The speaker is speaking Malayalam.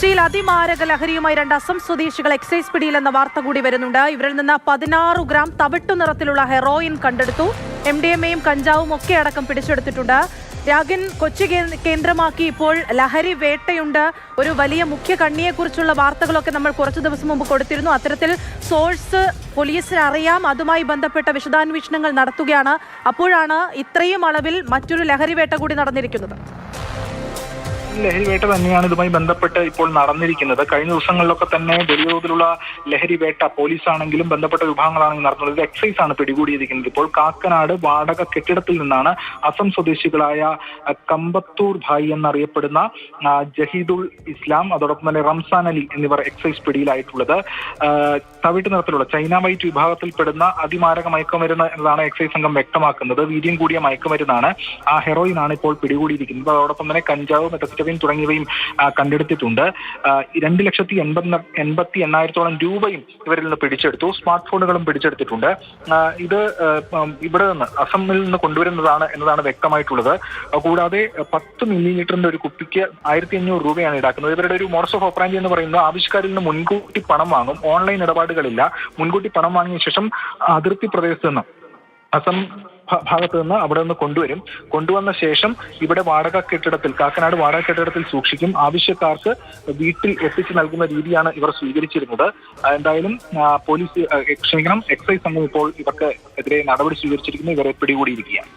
കൊച്ചിയിൽ അതിമാരക ലഹരിയുമായി 2 അസം സ്വദേശികൾ എക്സൈസ് പിടിയിലെന്ന വാർത്ത കൂടി വരുന്നുണ്ട്. ഇവരിൽ നിന്ന് 16 ഗ്രാം തവിട്ടു നിറത്തിലുള്ള ഹെറോയിൻ കണ്ടെടുത്തു. MDMAയും കഞ്ചാവും ഒക്കെ അടക്കം പിടിച്ചെടുത്തിട്ടുണ്ട്. രാഗിൻ, കൊച്ചി കേന്ദ്രമാക്കി ഇപ്പോൾ ലഹരി വേട്ടയുണ്ട്. ഒരു വലിയ മുഖ്യ കണ്ണിയെക്കുറിച്ചുള്ള വാർത്തകളൊക്കെ നമ്മൾ കുറച്ചു ദിവസം മുമ്പ് കൊടുത്തിരുന്നു. അത്തരത്തിൽ സോഴ്സ് പോലീസിന് അറിയാം, അതുമായി ബന്ധപ്പെട്ട വിശദാന്വേഷണങ്ങൾ നടത്തുകയാണ്. അപ്പോഴാണ് ഇത്രയും അളവിൽ മറ്റൊരു ലഹരി വേട്ട കൂടി നടന്നിരിക്കുന്നത്. ലഹരിവേട്ട തന്നെയാണ് ഇതുമായി ബന്ധപ്പെട്ട് ഇപ്പോൾ നടന്നിരിക്കുന്നത്. കഴിഞ്ഞ ദിവസങ്ങളിലൊക്കെ തന്നെ വലിയ തോതിലുള്ള ലഹരിവേട്ട പോലീസാണെങ്കിലും ബന്ധപ്പെട്ട വിഭാഗങ്ങളാണെങ്കിലും നടത്തുന്നത്. ഇത് എക്സൈസ് ആണ് പിടികൂടിയിരിക്കുന്നത്. ഇപ്പോൾ കാക്കനാട് വാടക കെട്ടിടത്തിൽ നിന്നാണ് അസം സ്വദേശികളായ കമ്പത്തൂർ ഭായ് എന്നറിയപ്പെടുന്ന ജഹീദുൽ ഇസ്ലാം, അതോടൊപ്പം തന്നെ റംസാൻ അലി എന്നിവർ എക്സൈസ് പിടിയിലായിട്ടുള്ളത്. തവിട്ട് നിറത്തിലുള്ള ചൈന വൈറ്റ് വിഭാഗത്തിൽപ്പെടുന്ന അതിമാരക മയക്കുമരുന്ന് എന്നതാണ് എക്സൈസ് സംഘം വ്യക്തമാക്കുന്നത്. വീര്യം കൂടിയ മയക്കുമരുന്നാണ്. ആ ഹെറോയിനാണ് ഇപ്പോൾ പിടികൂടിയിരിക്കുന്നത്. അതോടൊപ്പം തന്നെ കഞ്ചാവും തുടങ്ങിയവയും കണ്ടെടുത്തിട്ടുണ്ട്. 2,80,000 രൂപയും ഇവരിൽ നിന്ന് പിടിച്ചെടുത്തു. സ്മാർട്ട് ഫോണുകളും പിടിച്ചെടുത്തിട്ടുണ്ട്. ഇത് ഇവിടെ നിന്ന് അസമിൽ നിന്ന് കൊണ്ടുവരുന്നതാണ് എന്നതാണ് വ്യക്തമായിട്ടുള്ളത്. കൂടാതെ 10 മില്ലിലിറ്ററിന്റെ ഒരു കുപ്പിക്ക് 1,500 രൂപയാണ് ഈടാക്കുന്നത്. ഇവരുടെ ഒരു മോഡസ് ഓഫ് ഓപ്പറാൻഡി എന്ന് പറയുന്നത് ആവിഷ്കാരിൽ നിന്ന് മുൻകൂട്ടി പണം വാങ്ങും. ഓൺലൈൻ ഇടപാടുകളില്ല. മുൻകൂട്ടി പണം വാങ്ങിയ ശേഷം അതിർത്തി പ്രദേശത്ത് നിന്ന് അസം ഭാഗത്ത് നിന്ന് അവിടെ നിന്ന് കൊണ്ടുവന്ന ശേഷം ഇവിടെ കാക്കനാട് വാടക കെട്ടിടത്തിൽ സൂക്ഷിക്കും. ആവശ്യക്കാർക്ക് വീട്ടിൽ എത്തിച്ചു നൽകുന്ന രീതിയാണ് ഇവർ സ്വീകരിച്ചിരുന്നത്. എന്തായാലും എക്സൈസ് സംഘം ഇപ്പോൾ ഇവർക്ക് എതിരെ നടപടി സ്വീകരിച്ചിരിക്കുന്നു. ഇവരെ പിടികൂടിയിരിക്കുകയാണ്.